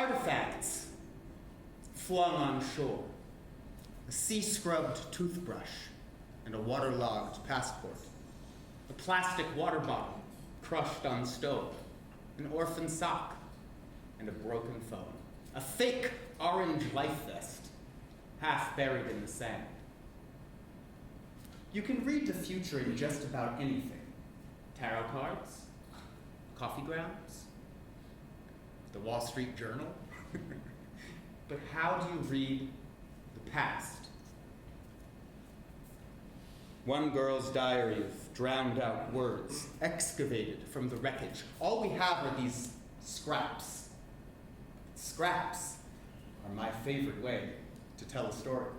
artifacts flung on shore. A sea-scrubbed toothbrush and a waterlogged passport. A plastic water bottle crushed on stove. An orphan sock and a broken phone. A fake orange life vest, half buried in the sand. You can read the future in just about anything. Tarot cards, coffee grounds, the Wall Street Journal. But how do you read the past? One girl's diary of drowned out words, excavated from the wreckage. All we have are these scraps. Scraps are my favorite way to tell a story.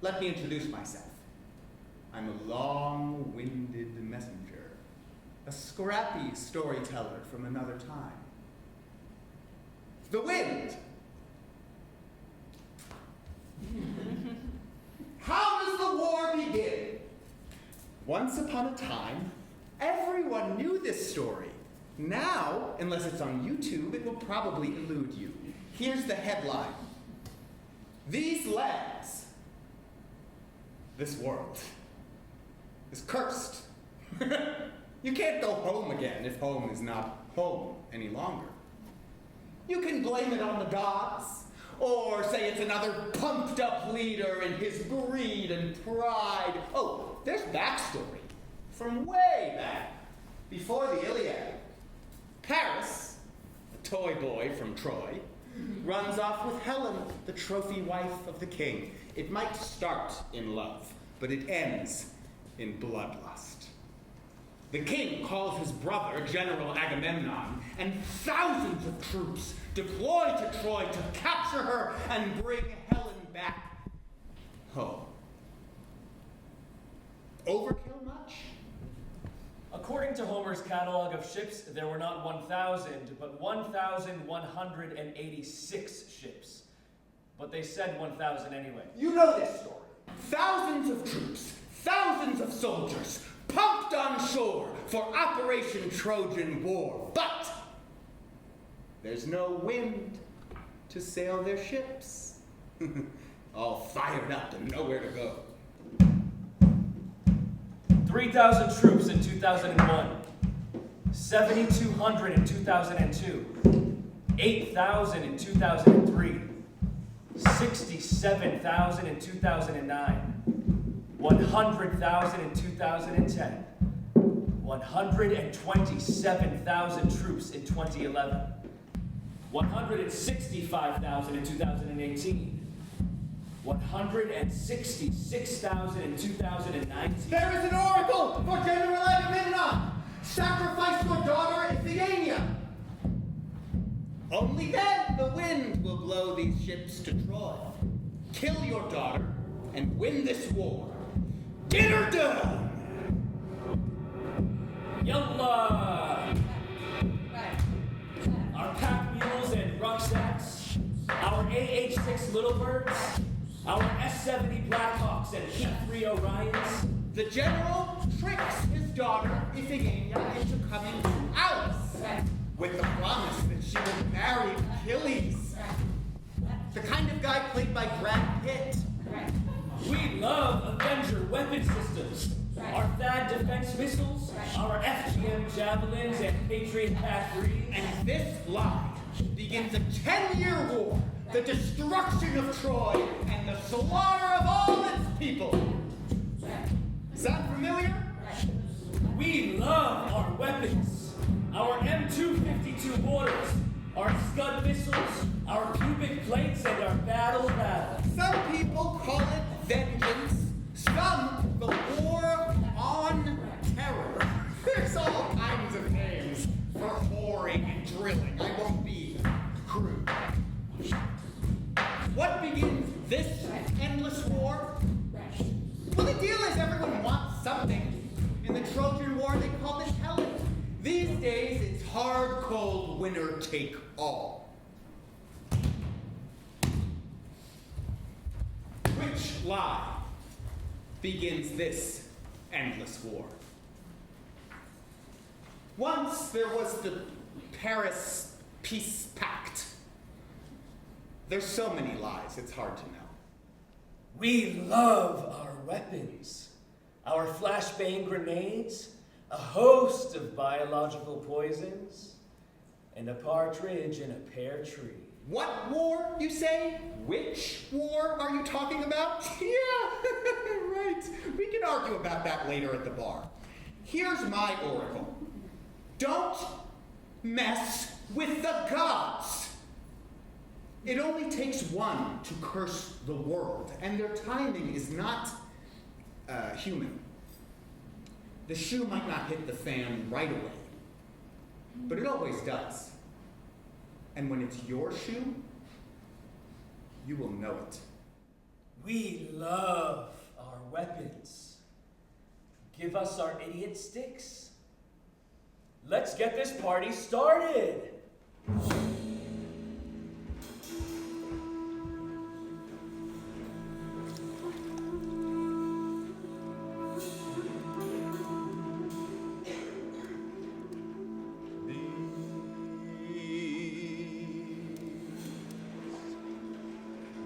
Let me introduce myself. I'm a long-winded messenger, a scrappy storyteller from another time. The wind! How does the war begin? Once upon a time, everyone knew this story. Now, unless it's on YouTube, it will probably elude you. Here's the headline. These lands, this world, is cursed. You can't go home again if home is not home any longer. You can blame it on the gods, or say it's another pumped-up leader and his greed and pride. Oh, there's backstory from way back, before the Iliad. Paris, a toy boy from Troy, runs off with Helen, the trophy wife of the king. It might start in love, but it ends in bloodlust. The king calls his brother, General Agamemnon, and thousands of troops deploy to Troy to capture her and bring Helen back home. Overkill much? According to Homer's catalog of ships, there were not 1,000, but 1,186 ships. But they said 1,000 anyway. You know this story. Thousands of troops, thousands of soldiers, pumped on shore for Operation Trojan War. But there's no wind to sail their ships. All fired up and nowhere to go. 3,000 troops in 2001, 7,200 in 2002, 8,000 in 2003, 67,000 in 2009, 100,000 in 2010, 127,000 troops in 2011, 165,000 in 2018, 166,000 in 2019. There is an oracle for General Agamemnon! Sacrifice your daughter Iphigenia! Only then the wind will blow these ships to Troy. Kill your daughter and win this war. Get her done! Yalla! Our pack mules and rucksacks, our AH-6 Little Birds, our S-70 Blackhawks and P-3 Orions. The general tricks his daughter Iphigenia into coming to Aulis with the promise that she will marry Achilles. The kind of guy played by Brad Pitt. We love Avenger weapon systems, our THAAD defense missiles, our FGM javelins and Patriot PAC-3. And this lie begins a 10-year war, the destruction of Troy, and the slaughter of all its people. Sound familiar? We love our weapons, our M252 mortars, our Scud missiles, our cubic plates, and our battle. Some people call it vengeance, some the war on terror. There's all kinds of names for whoring and drilling. I won't be crude. What begins this endless war? Well, the deal is everyone wants something. In the Trojan War, they called it Helen. These days, it's hard, cold, winner take all. Which lie begins this endless war? Once there was the Paris Peace Pact. There's so many lies, it's hard to know. We love our weapons, our flashbang grenades, a host of biological poisons, and a partridge in a pear tree. What war, you say? Which war are you talking about? Yeah, right. We can argue about that later at the bar. Here's my oracle. Don't mess with the gods. It only takes one to curse the world, and their timing is not human. The shoe might not hit the fan right away, but it always does. And when it's your shoe, you will know it. We love our weapons. Give us our idiot sticks. Let's get this party started.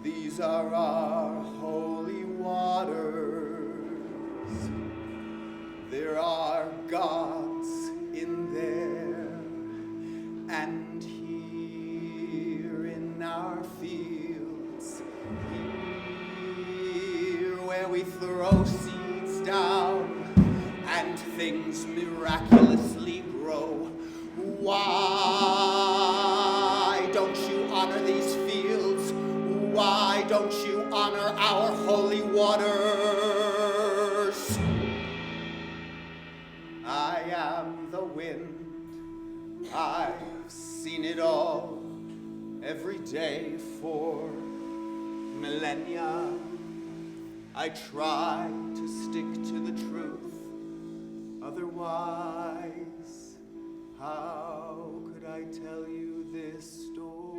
These are our holy waters. There are gods in there, and here in our fields, here where we throw seeds down and things miraculously grow. Why don't you honor these fields? Why don't you honor our holy waters? I am the wind. I've seen it all every day for millennia. I try to stick to the truth. Otherwise, how could I tell you this story?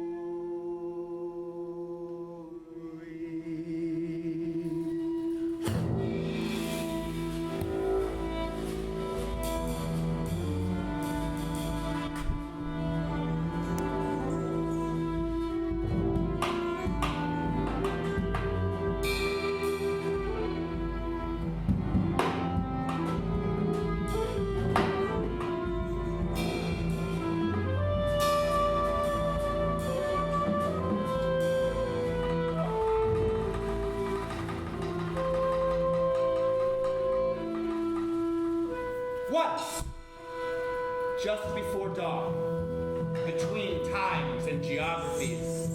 Once, just before dawn, between times and geographies,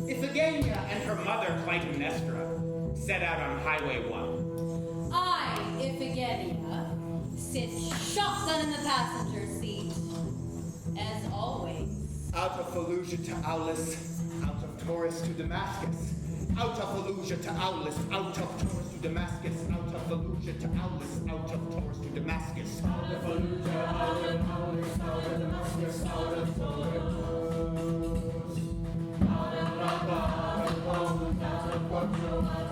Iphigenia and her mother Clytemnestra set out on Highway 1. I, Iphigenia, sit shotgun in the passenger seat, as always. Out of Fallujah to Aulis, out of Taurus to Damascus. Out of Fallujah to Aulis, out of Taurus to Damascus. Out of Fallujah to Aulis, out of Taurus to Damascus. Out of Fallujah, out of Aulis, out of Damascus, out of Taurus. Out of Raqqa, out of Rome, out of Quattro, out of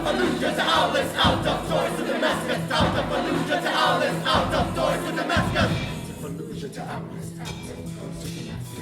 Fallujah to Aulis, out of Taurus to Damascus. Out of Fallujah to Aulis, out of Taurus to Damascus. Fallujah to Aulis, out of Taurus to Damascus.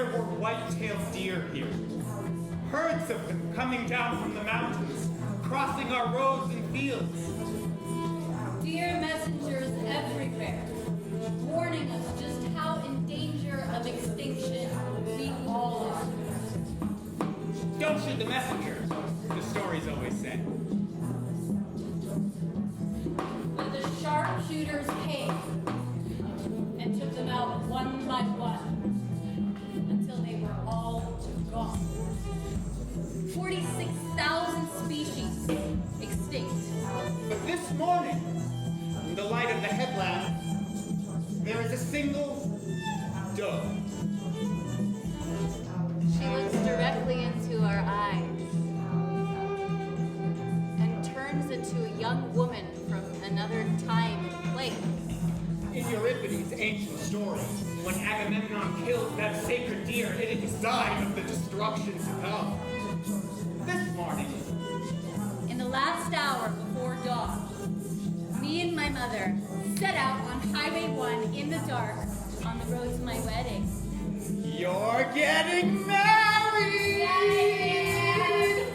There were white-tailed deer here. Herds of them coming down from the mountains, crossing our roads and fields. Dear messengers everywhere, warning us just how in danger of extinction we all are. Don't shoot the messenger, the stories always say. But the sharpshooters came and took them out one by one until they were all gone. 46,000 species extinct. But this morning, in the light of the headland, there is a single dove. She looks directly into our eyes and turns into a young woman from another time and place. In Euripides' ancient story, when Agamemnon killed that sacred deer, it is a sign of the destruction to come. This morning, In the last hour before dawn, me and my mother set out on Highway 1 in the dark on the road to my wedding. you're getting married! Yay!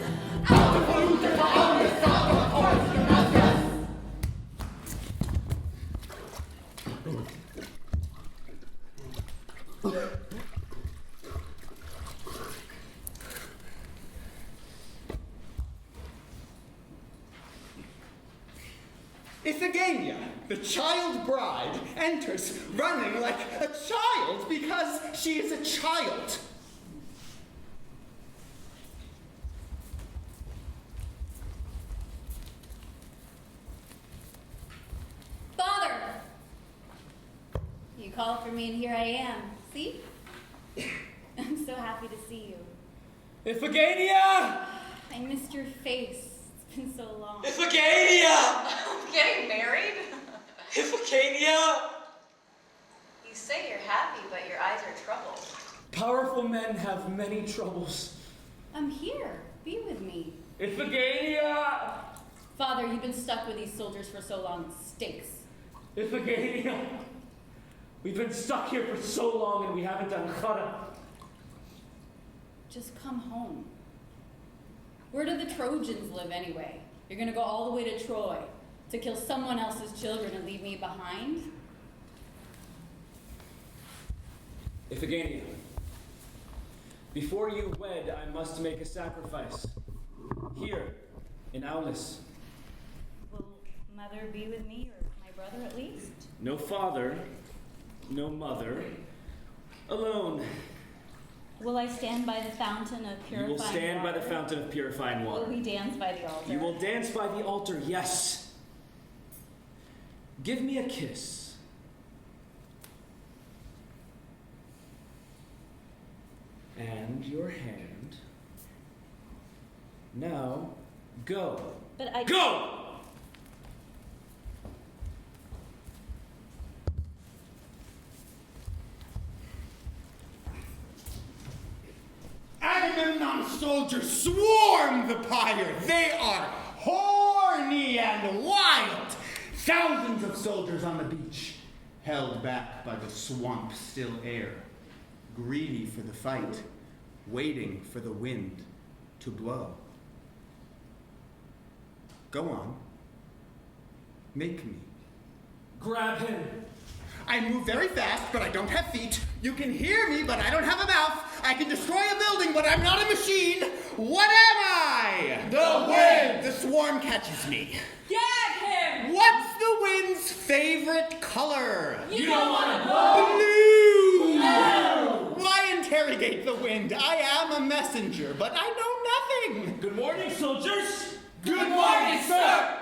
IPHIGENIA, the child bride, enters running like a child because she is a child. Father! You called for me and here I am. See? I'm so happy to see you. IPHIGENIA! I missed your face. It's been so long. IPHIGENIA! Getting married? IPHIGENIA! You say you're happy, but your eyes are troubled. Powerful men have many troubles. I'm here. Be with me. IPHIGENIA! Father, you've been stuck with these soldiers for so long. It stinks. IPHIGENIA! We've been stuck here for so long and we haven't done chara. Just come home. Where do the Trojans live anyway? You're gonna go all the way to Troy to kill someone else's children and leave me behind? IPHIGENIA, before you wed, I must make a sacrifice. Here, in Aulis. Will mother be with me, or my brother at least? No father, no mother, alone. Will I stand by the fountain of You purifying will stand by water? the fountain of purifying water. Will we dance by the altar? You will dance by the altar, yes. Give me a kiss. And your hand. Now, go. But I... Go! Agamemnon's soldiers swarm the pyre. They are horny and wild. Thousands of soldiers on the beach, held back by the swamp-still air, greedy for the fight, waiting for the wind to blow. Go on. Make me. Grab him. I move very fast, but I don't have feet. You can hear me, but I don't have a mouth. I can destroy a building, but I'm not a machine. What am I? The wind! The swarm catches me. Gag him! What's the wind's favorite color? You don't wanna know? Blue! No! Why interrogate the wind? I am a messenger, but I know nothing. Good morning, soldiers. Good morning, sir.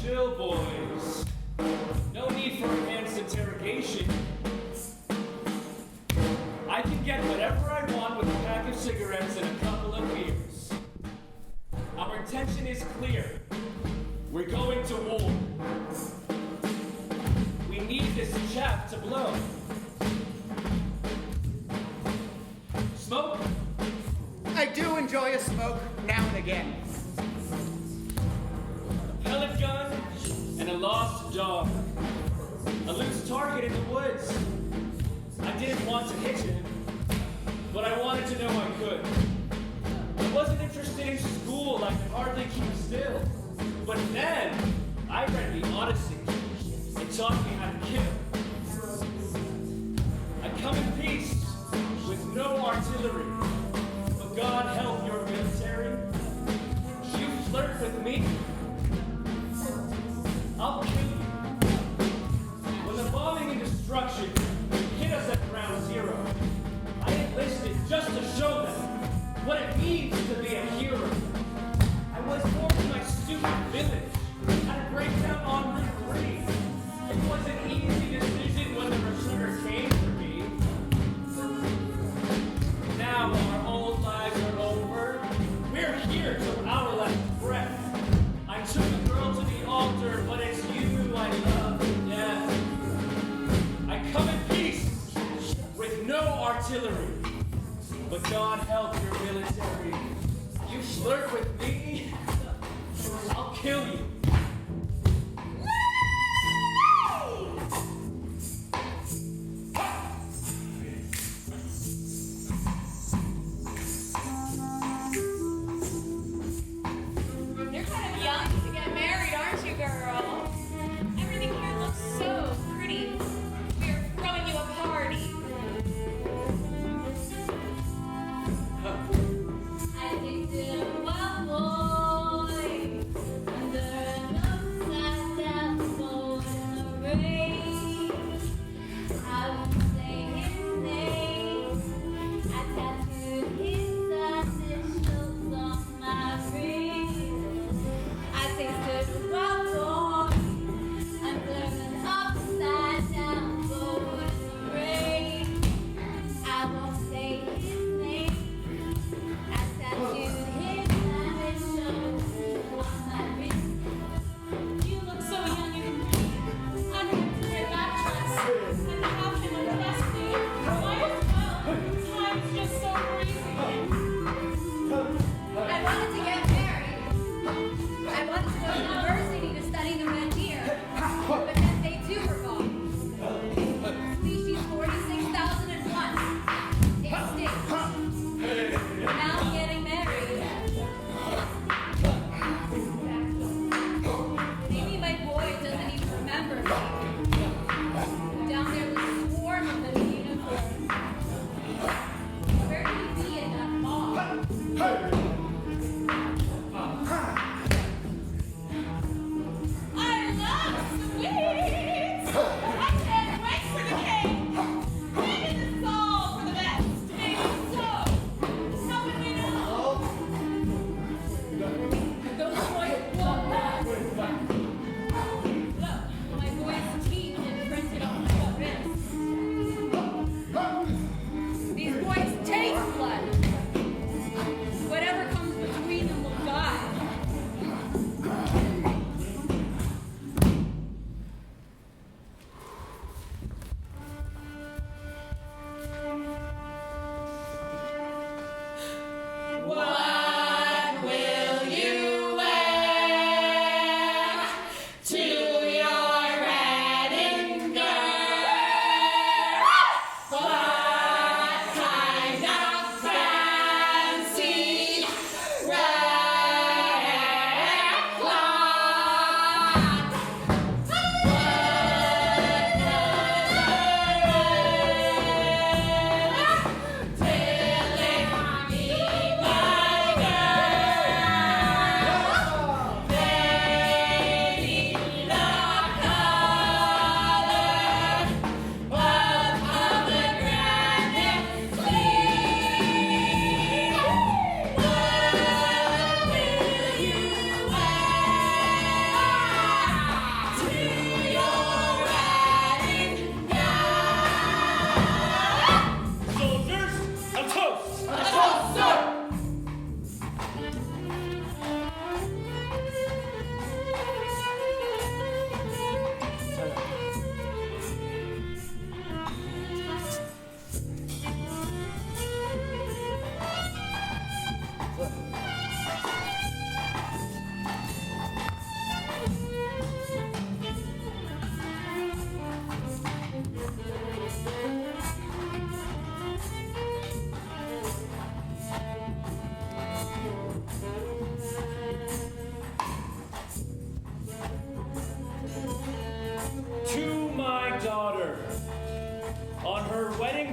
Chill, boys. No need for enhanced interrogation. I can get whatever I want with a pack of cigarettes and a couple of beers. Our intention is clear. We're going to war. We need this chaff to blow. Smoke? I do enjoy a smoke now and again. Pellet gun and lost dog. A loose target in the woods. I didn't want to hit him, but I wanted to know I could. I wasn't interested in school, I could hardly keep still. But then, I read the Odyssey. It taught me how to kill. I come in peace, with no artillery. But God help your military. You flirt with me, I'll kill you. When the bombing and destruction hit us at ground zero, I enlisted just to show them what it means to be a hero. I was born in my stupid village, had a breakdown on Route 3. It was an easy decision when the recruiter came for me. Now our old lives are over. We're here till our last breath.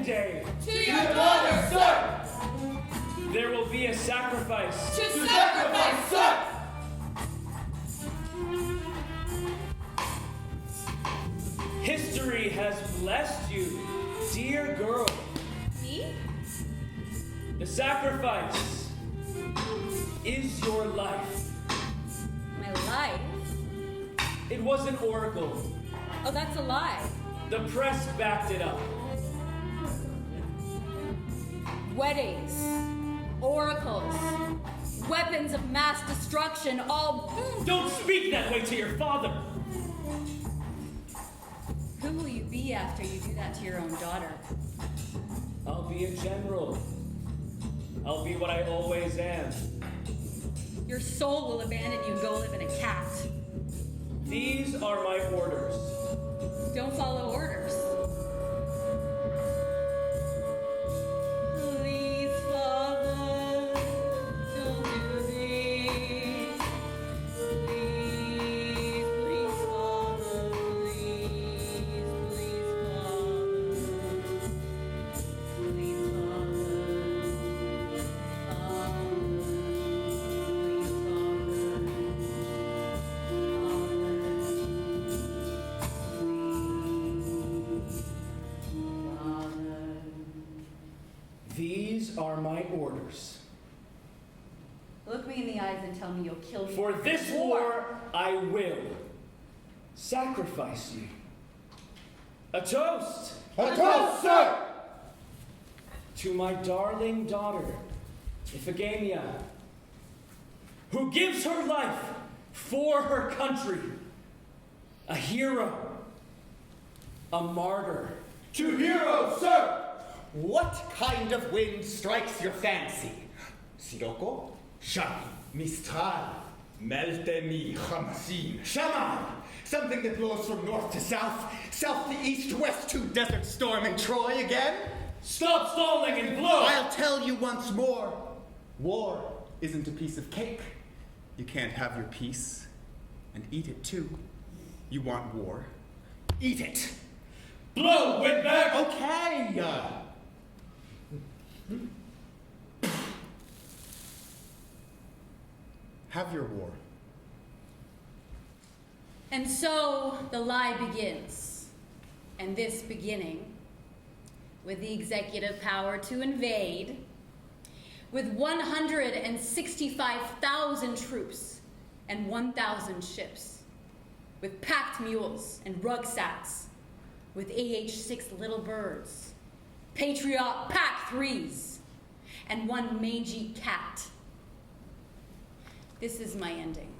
day. To your daughter, sir! There will be a sacrifice. To sacrifice, sir! History has blessed you, dear girl. Me? The sacrifice is your life. My life? It was an oracle. Oh, that's a lie. The press backed it up. Weddings, oracles, weapons of mass destruction, all. Don't speak that way to your father. Who will you be after you do that to your own daughter? I'll be a general. I'll be what I always am. Your soul will abandon you and go live in a cat. These are my orders. Don't follow orders. Please, Father, don't do this. Please, please, Father, please, Father. Please, These are my orders. look me in the eyes and tell me you'll kill me. For this war, I will sacrifice you. A toast! A toast, sir! To my darling daughter, IPHIGENIA, who gives her life for her country. A hero, a martyr. To heroes, sir! What kind of wind strikes your fancy? Sirocco? Shami. Mistral. Meltemi. Khamsin. Shaman. Something that blows from north to south, south to east, west to Desert Storm in Troy again? Stop stalling and blow! I'll tell you once more. War isn't a piece of cake. You can't have your piece and eat it too. You want war? Eat it. Blow, windbag! Okay. Have your war. And so the lie begins. And this beginning, with the executive power to invade, with 165,000 troops and 1,000 ships, with packed mules and rucksacks, with AH-6 little birds, Patriot PAC-3s, and one mangy cat. This is my ending.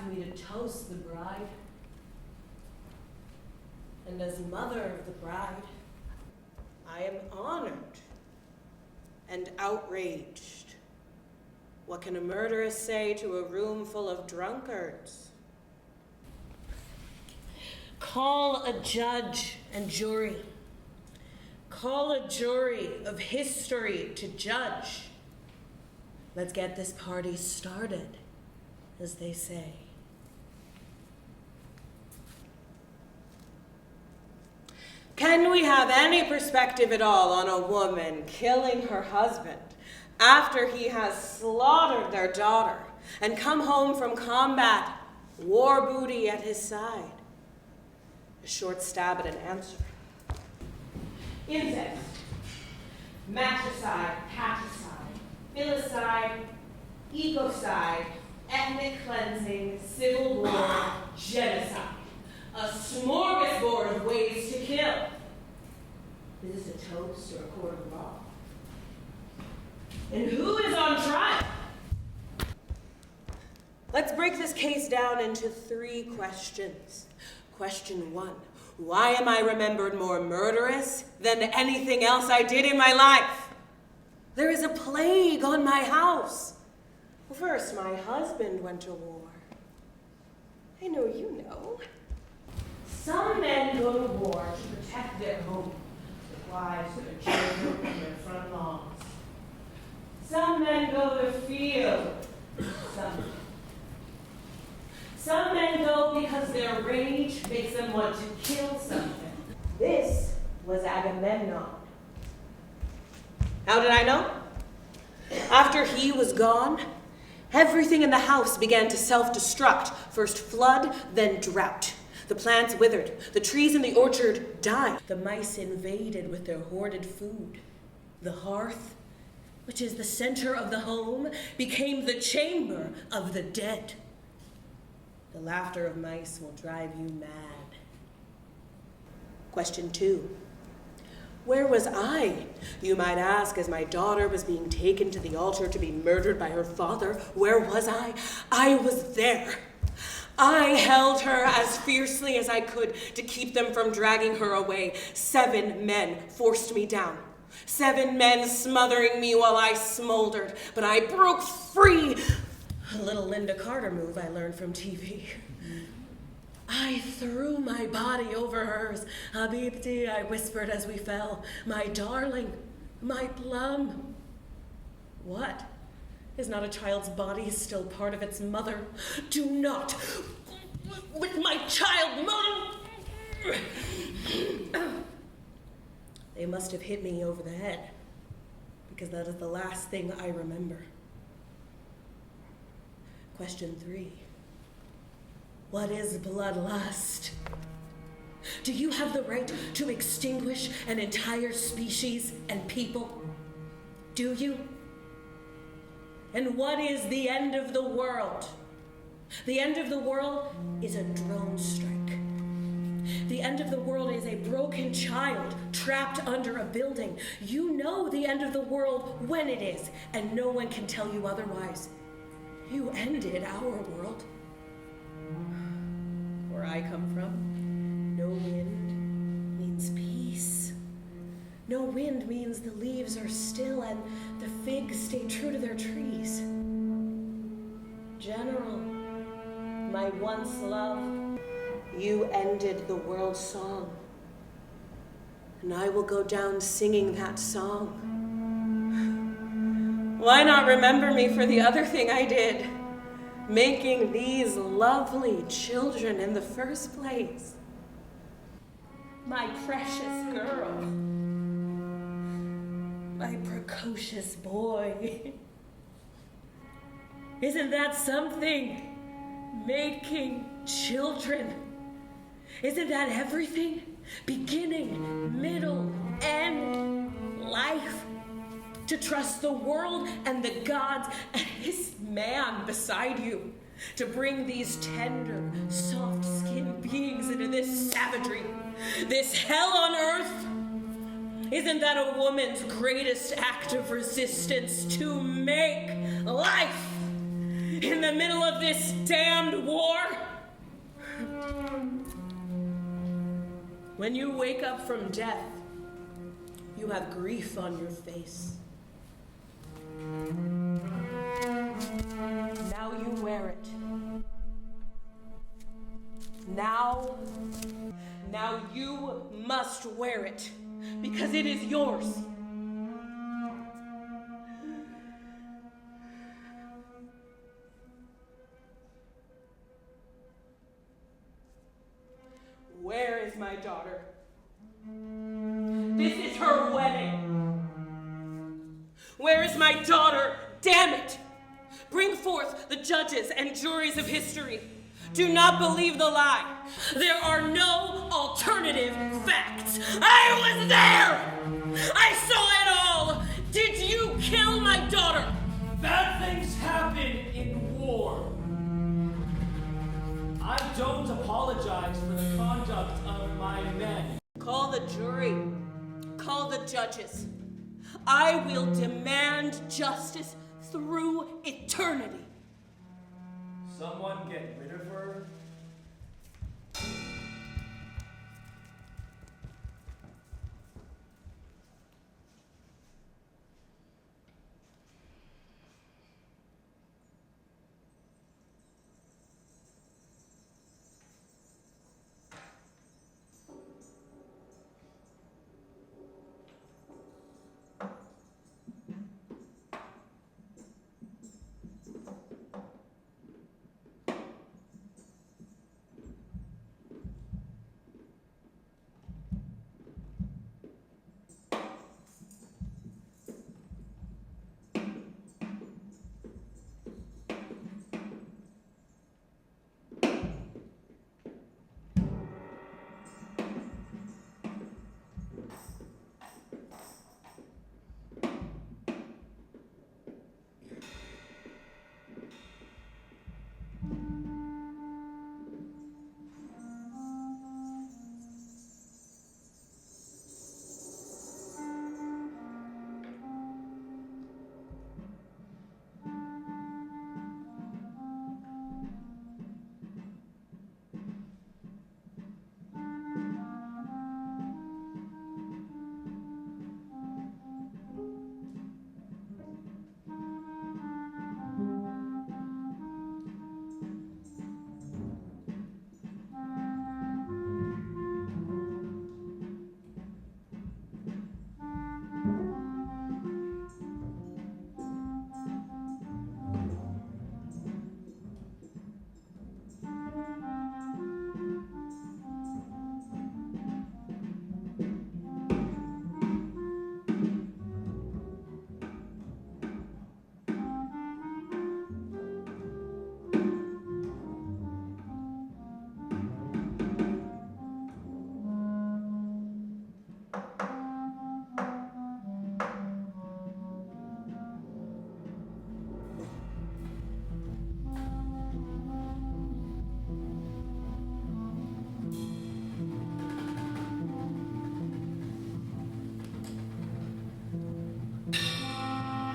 me to toast the bride. And as mother of the bride, I am honored and outraged. What can a murderess say to a room full of drunkards? Call a judge and jury. Call a jury of history to judge. Let's get this party started, as they say. Can we have any perspective at all on a woman killing her husband after he has slaughtered their daughter and come home from combat, war booty at his side? A short stab at an answer. Incest, matricide, patricide, filicide, ecocide, ethnic cleansing, civil war, genocide. A smorgasbord of ways to kill. Is this a toast or a court of law? And who is on trial? Let's break this case down into 3 questions. Question 1, why am I remembered more murderous than anything else I did in my life? There is a plague on my house. First, my husband went to war. I know you know. Some men go to war to protect their home, their wives, their children, and their front lawns. Some men go to the field. Some men go because their rage makes them want to kill something. This was Agamemnon. How did I know? After he was gone, everything in the house began to self-destruct. First flood, then drought. The plants withered. The trees in the orchard died. The mice invaded with their hoarded food. The hearth, which is the center of the home, became the chamber of the dead. The laughter of mice will drive you mad. Question 2. Where was I? You might ask, as my daughter was being taken to the altar to be murdered by her father. Where was I? I was there. I held her as fiercely as I could to keep them from dragging her away. 7 men forced me down. 7 men smothering me while I smoldered, but I broke free. A little Linda Carter move I learned from TV. I threw my body over hers. Habibti, I whispered as we fell. My darling, my plum. What? Is not a child's body still part of its mother? Do not with my child, mother! They must have hit me over the head, because that is the last thing I remember. Question 3. What is bloodlust? Do you have the right to extinguish an entire species and people? Do you? And what is the end of the world? The end of the world is a drone strike. The end of the world is a broken child trapped under a building. You know the end of the world when it is, and no one can tell you otherwise. You ended our world. Where I come from, no wind means peace. No wind means the leaves are still and the figs stay true to their trees. General, my once love, you ended the world's song, and I will go down singing that song. Why not remember me for the other thing I did? Making these lovely children in the first place. My precious girl. My precocious boy. Isn't that something? Making children. Isn't that everything? Beginning, middle, end, life. To trust the world and the gods and this man beside you. To bring these tender, soft-skinned beings into this savagery, this hell on earth. Isn't that a woman's greatest act of resistance? To make life. in the middle of this damned war? When you wake up from death, you have grief on your face. Now you wear it. Now you must wear it, because it is yours. Where is my daughter? This is her wedding. Where is my daughter? Damn it! Bring forth the judges and juries of history. Do not believe the lie. There are no alternative facts. I was there! I saw it all! Did you kill my daughter? Bad things happen in war. I don't apologize for the conduct of my men. Call the jury. Call the judges. I will demand justice through eternity. Someone get rid of her?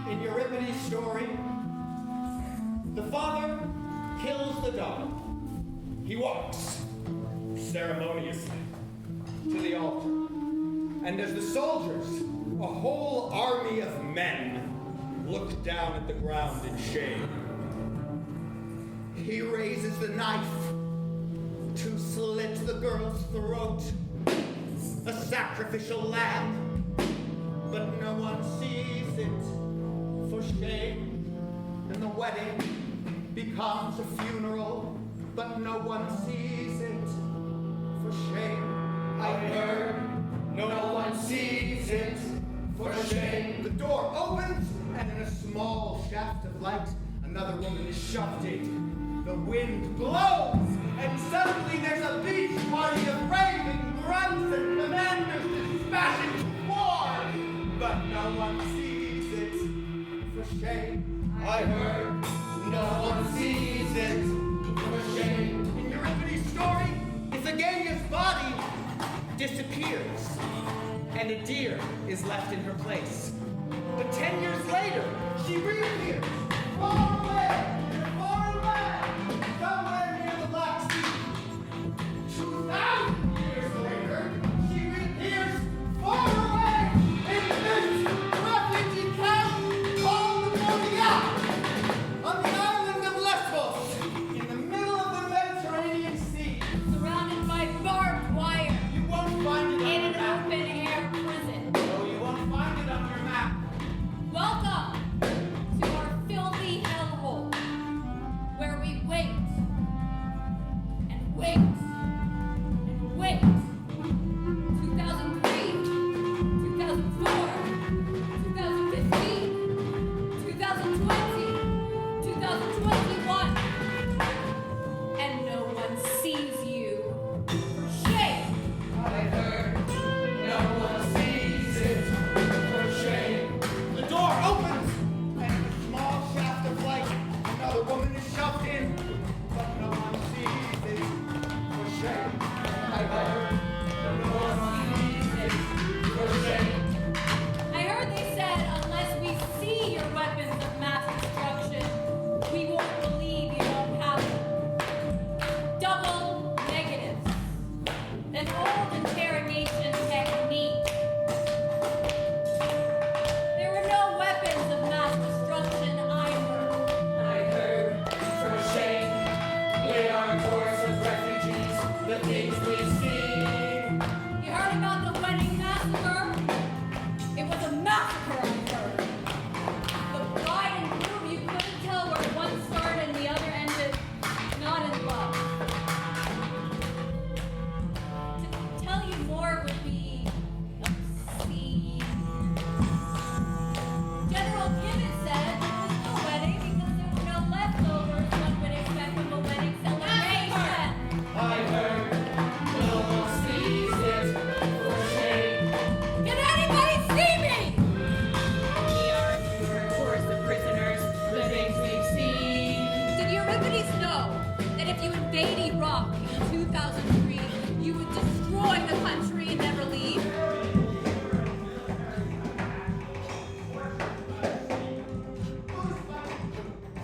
In Euripides' story, the father kills the daughter. He walks ceremoniously to the altar, and as the soldiers, a whole army of men, look down at the ground in shame, he raises the knife to slit the girl's throat, a sacrificial lamb, but no one sees it for shame, and the wedding becomes a funeral, but no one sees it for shame. I heard no one sees it for shame. The door opens, and in a small shaft of light, another woman is shoved in. The wind blows, and suddenly there's a beach party of raving grunts and commanders dispatching to war. But no one sees it for shame. I heard no one sees it for shame. In Euripides' story, Iphigenia's body disappears, and a deer is left in her place. But 10 years later, she reappears, far away, in a far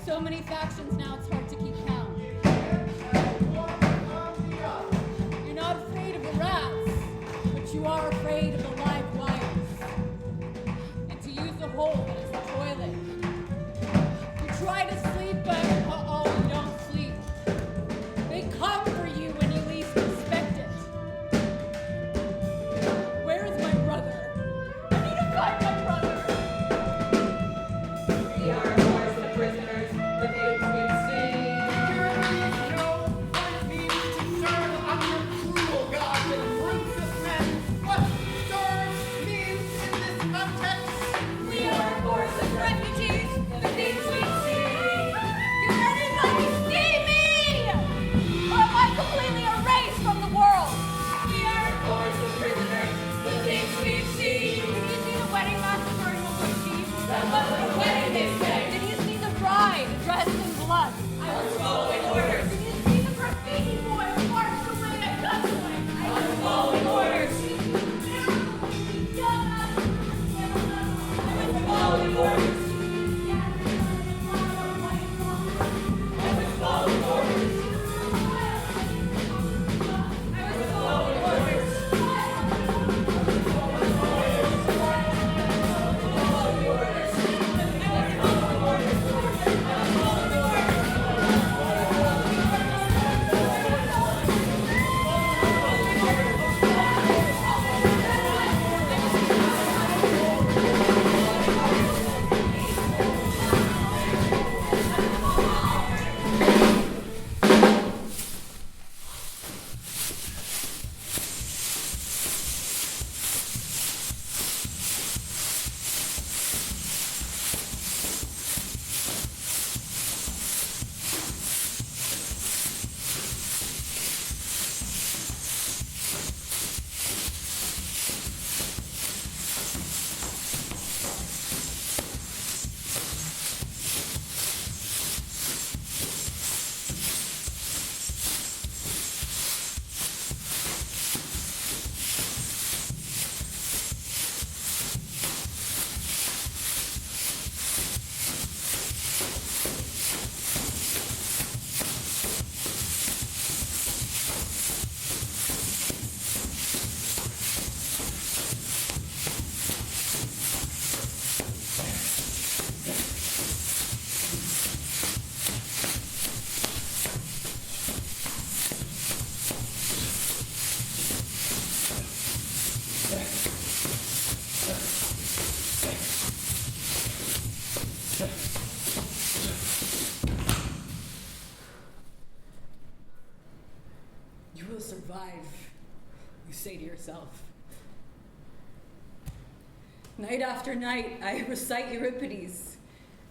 so many factions now it's hard to keep count. You're not afraid of the rats, but you are afraid of the live wires. And to use the hole that is the toilet. You try to sleep, but you don't sleep. They come for you when you least expect it. Where is my brother? I need to find my brother. We are, of course, the prisoners, the things we see. Euripides know what it means to serve under cruel gods and brutes of men. What serve means in this context. We are, of course, the refugees, the things we see. Can anybody see me? Or am I completely erased from the world? We are, of course, the prisoners, the things we see. Did you see the wedding massacre in Euripides? That wasn't a wedding, they say. Did you see the bride dressed in blood? I was following orders. Did you see the graffiti boy who marched away at gunpoint? I was following orders. I was following orders. I was following orders. I was following orders. You will survive, you say to yourself. Night after night, I recite Euripides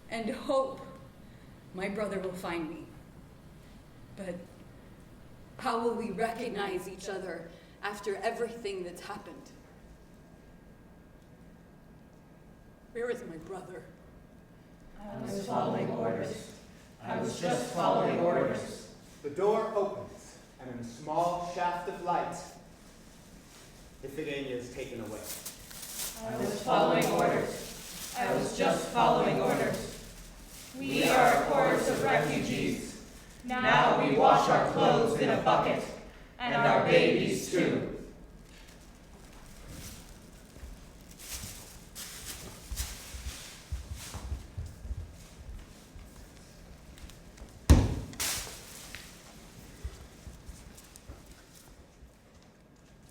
and hope my brother will find me. But how will we recognize each other after everything that's happened? Where is my brother? I was following orders. I was just following orders. The door opens, and in a small shaft of light, Iphigenia is taken away. I was following orders. I was just following orders. We are a chorus of refugees. Now we wash our clothes in a bucket, and our babies too.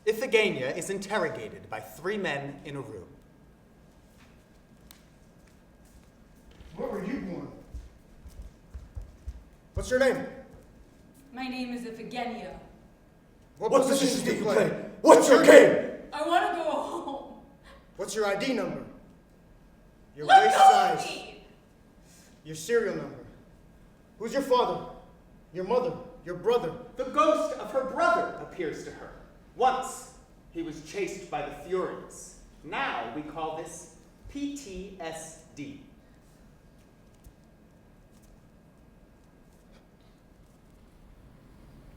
Iphigenia is interrogated by 3 men in a room. Where were you born? What's your name? My name is Iphigenia. What positions do you play? What's your game? I want to go home. What's your ID number? Your Let waist go of size? me! Your serial number? Who's your father? Your mother? Your brother? The ghost of her brother appears to her. Once, he was chased by the Furies. Now we call this PTSD.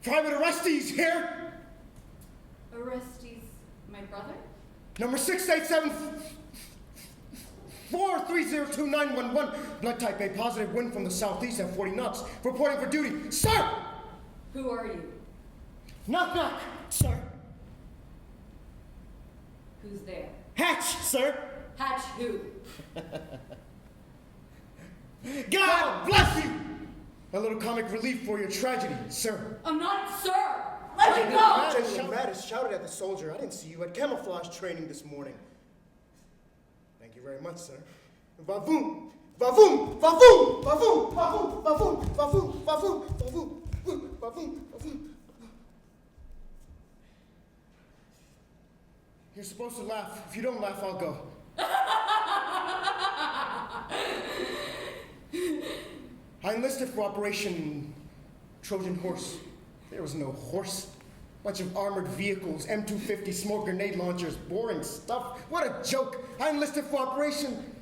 Private Orestes here! Orestes, my brother? Number 687. 4302911. Blood type A positive, wind from the southeast at 40 knots. Reporting for duty. Sir! Who are you? Knock, knock, sir. Who's there? Hatch, sir. Hatch who? God bless you! A little comic relief for your tragedy, sir. I'm not sir. Let me go. General Mattis shouted at the soldier. I didn't see you at camouflage training this morning. Thank you very much, sir. Vavoom! Vavoom! Vavoom! Vavoom! Vavoom! Vavoom! Vavoom! Vavoom! Vavoom! Vavoom! Vavoom! You're supposed to laugh. If you don't laugh, I'll go. I enlisted for Operation Trojan Horse. There was no horse. Bunch of armored vehicles, M250 smoke grenade launchers, boring stuff. What a joke. I enlisted for Operation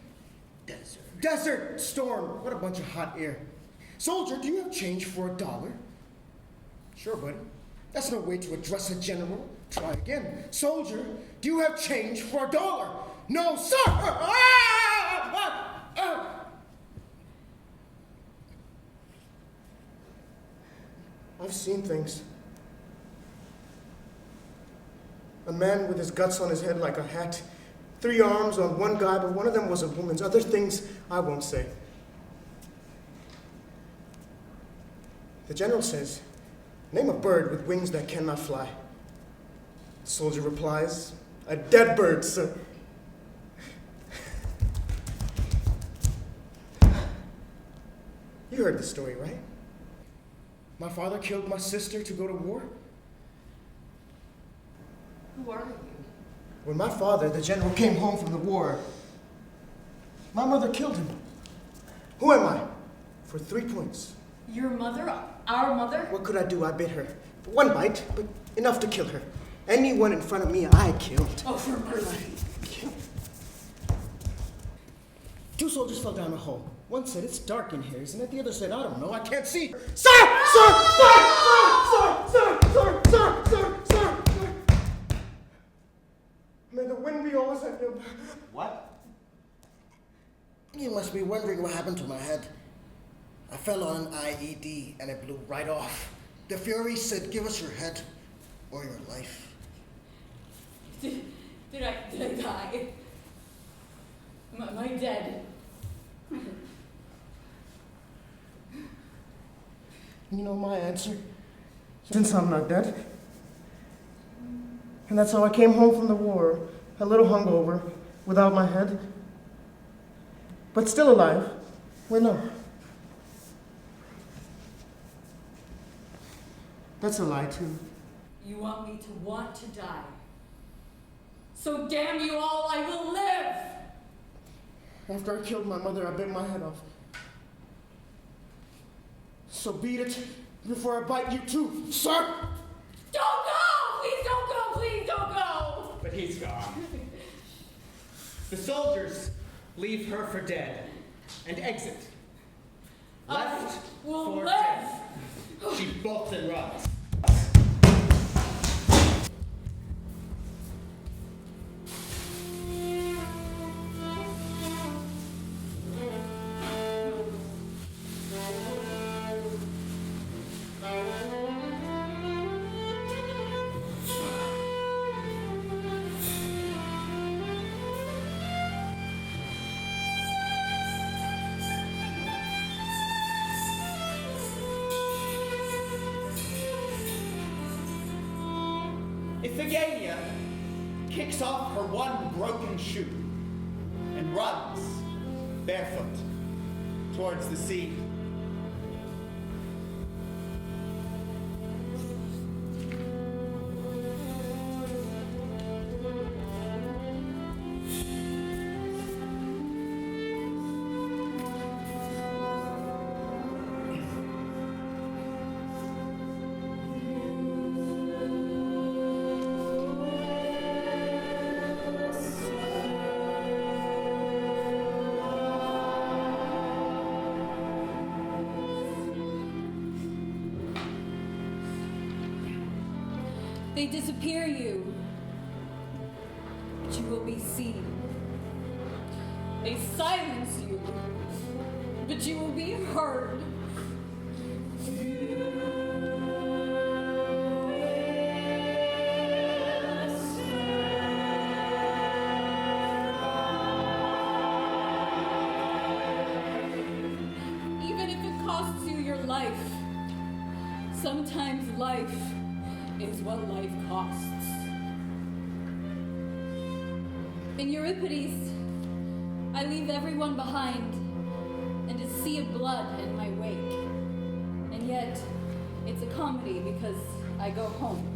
Desert Storm. What a bunch of hot air. Soldier, do you have change for $1? Sure, buddy. That's no way to address a general. Try again. Soldier, do you have change for $1? No, sir! I've seen things. A man with his guts on his head like a hat. 3 arms on one guy, but one of them was a woman's. Other things I won't say. The general says, name a bird with wings that cannot fly. The soldier replies, a dead bird, sir. You heard the story, right? My father killed my sister to go to war. Who are you? When my father, the general, came home from the war, my mother killed him. Who am I? For 3 points. Your mother? Our mother? What could I do? I bit her. 1 bite, but enough to kill her. Anyone in front of me, I killed. Oh, for mercy. 2 soldiers fell down a hole. One said, it's dark in here, isn't it? The other said, I don't know, I can't see. Sir! May the wind be always at your back. What? You must be wondering what happened to my head. I fell on an IED and it blew right off. The Fury said, give us your head or your life. Did I die? Am I dead? You know my answer? Since I'm not dead. And that's how I came home from the war, a little hungover, without my head. But still alive. Wait, no. That's a lie, too. You want me to want to die? So damn you all, I will live! After I killed my mother, I bit my head off. So beat it before I bite you too, sir! Don't go! Please don't go! Please don't go! But he's gone. The soldiers leave her for dead and exit. Left I will for live! dead. She bolts and runs. IPHIGENIA kicks off her one broken shoe and runs barefoot towards the sea. They disappear you, but you will be seen. They silence you, but you will be heard. Even if it costs you your life, sometimes life is what life costs. In Euripides, I leave everyone behind and a sea of blood in my wake. And yet, it's a comedy because I go home.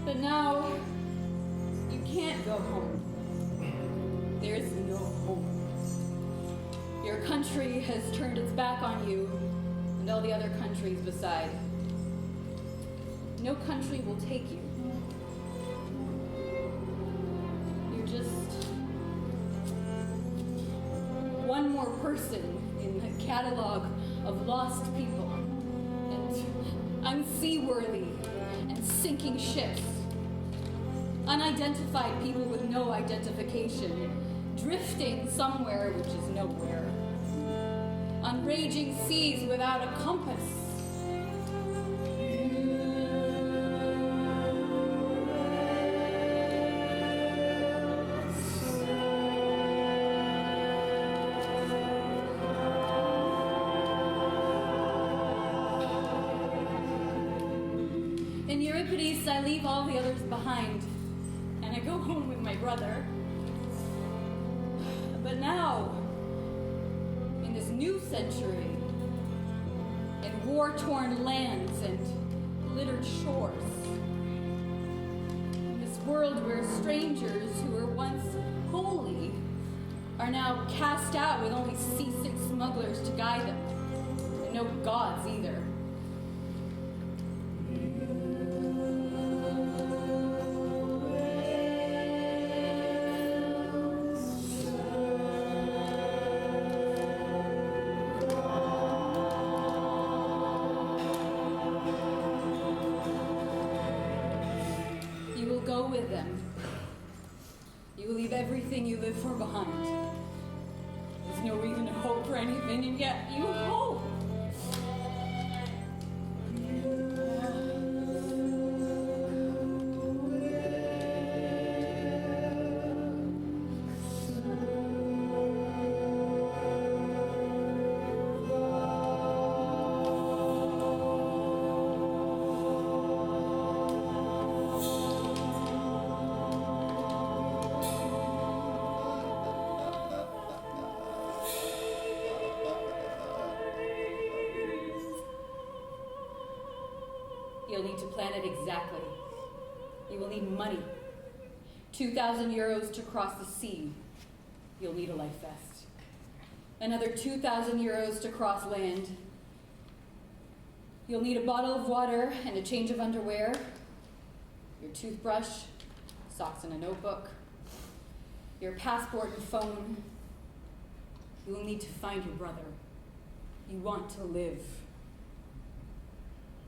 But now, you can't go home. There's no home. Your country has turned its back on you and all the other countries beside. No country will take you. You're just one more person in the catalog of lost people and unseaworthy and sinking ships. Unidentified people with no identification, drifting somewhere which is nowhere. On raging seas without a compass. In Euripides, I leave all the others behind, and I go home with my brother. But now, in this new century, in war-torn lands and littered shores, in this world where strangers who were once holy are now cast out with only seasick smugglers to guide them, and no gods either. Go with them. You will leave everything you live for behind. There's no reason to hope for anything, and yet you hope. You'll need to plan it exactly. You will need money. 2,000 euros to cross the sea. You'll need a life vest. Another 2,000 euros to cross land. You'll need a bottle of water and a change of underwear, your toothbrush, socks and a notebook, your passport and phone. You will need to find your brother. You want to live.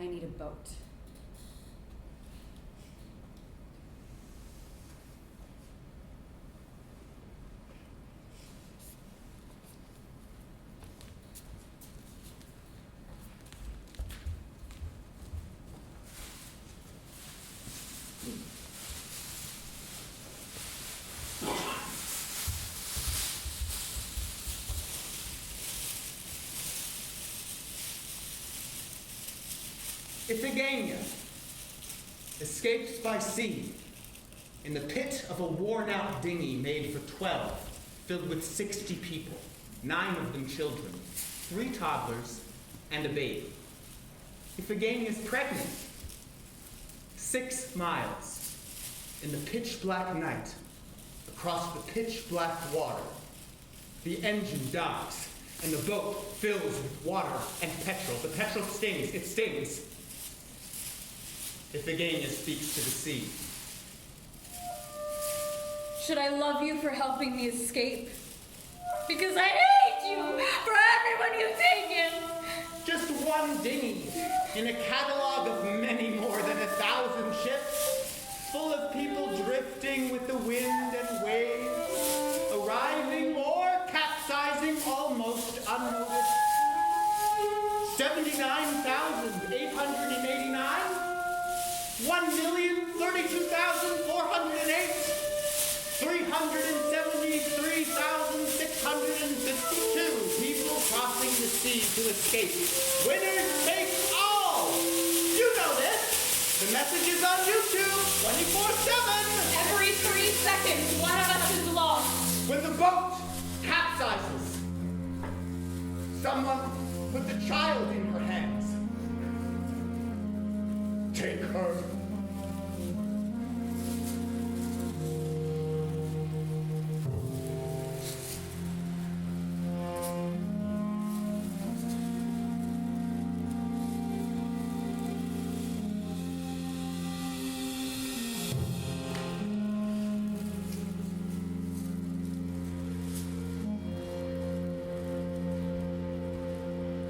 I need a boat. IPHIGENIA escaped by sea in the pit of a worn-out dinghy made for 12, filled with 60 people, 9 of them children, 3 toddlers, and a baby. IPHIGENIA is pregnant. 6 miles in the pitch-black night, across the pitch-black water. The engine dies, and the boat fills with water and petrol. The petrol stings. It stings. IPHIGENIA speaks to the sea. Should I love you for helping me escape? Because I hate you for everyone you've taken. Just one dinghy in a catalog of many more than 1,000 ships, full of people drifting with the wind and waves, arriving or capsizing almost unnoticed. 79,889, 1,032,408, 373,652 people crossing the sea to escape. Winners take all! You know this! The message is on YouTube, 24/7! Every 3 seconds, one of us is lost. When the boat capsizes, someone put the child in her hands. Take her.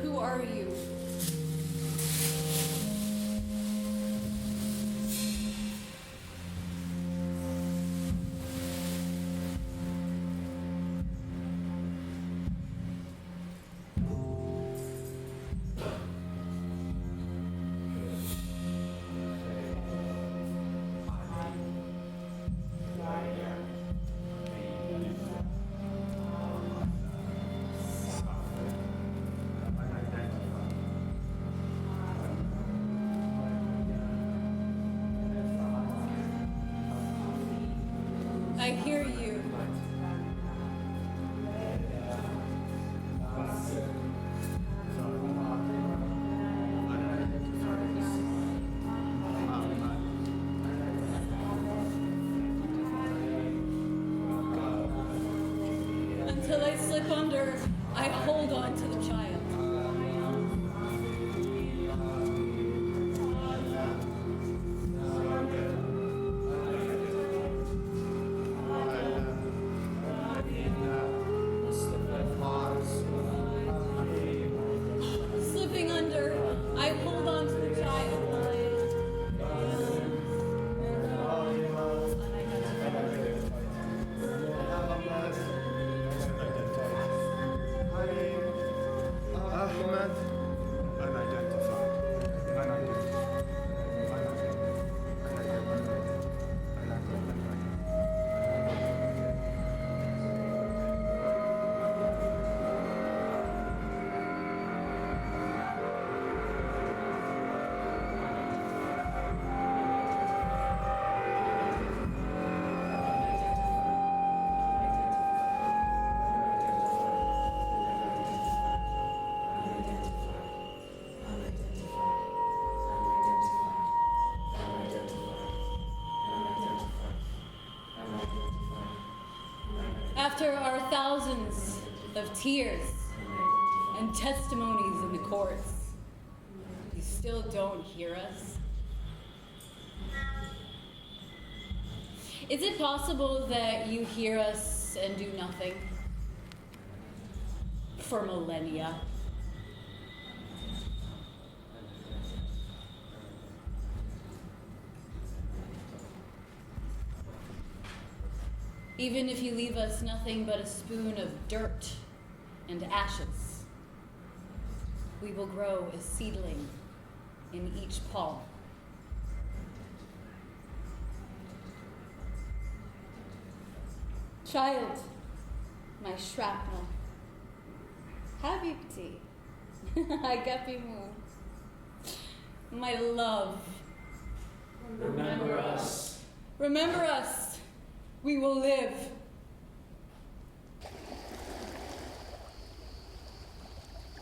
Who are you? I hear you. Until I slip under, I hold on to the child. Slipping under, I hold on to the child. Ahmed, unidentified. After our thousands of tears and testimonies in the courts, you still don't hear us? Is it possible that you hear us and do nothing? For millennia. Even if you leave us nothing but a spoon of dirt and ashes, we will grow a seedling in each palm. Child, my shrapnel, Habibti, Agapimu, my love. Remember us. Remember us. We will live.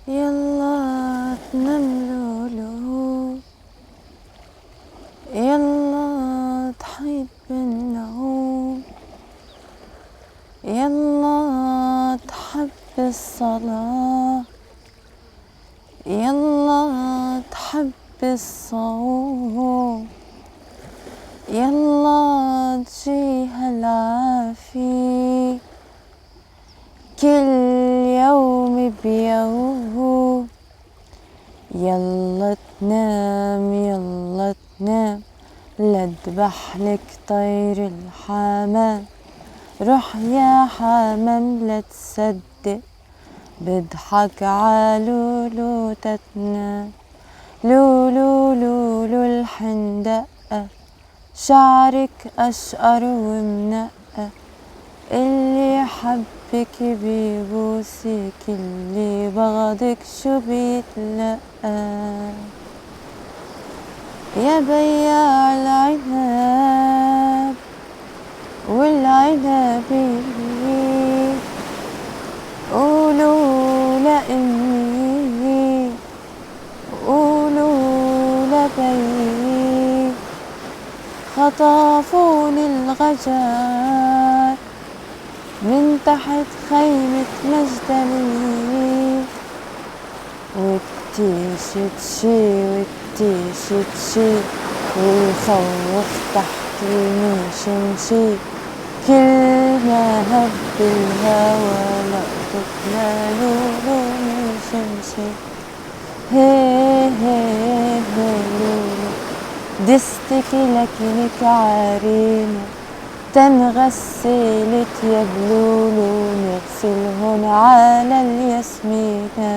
يلا تنملولو يلا تحب النوم يلا تحب الصلاة يلا تحب الصوم يلا تجيها العافية كل يلا تنام يلا تنام، لأذبحلك طير الحمام. روح يا حمام لا تصدق، بضحك عالولو تتنام. لولو لولو الحندقة، شعرك أشقر ومنقة. اللي حبك بيبوسك، اللي بغضك شو بيتلقى. يا بياع العنب والعنبي، قولوا لأمي قولوا لبي، خطفوني الغجر من تحت خيمة مجدلي. والتيشتشي والتيشتشي، والخوف تحت المشمشي. كل ما هب الهوى لقطتنا لولو مشمشي. هي هي هي لولو، دستك لكنك عريمة. تنغسلت يا بلولو، نغسلهن على الياسمينة.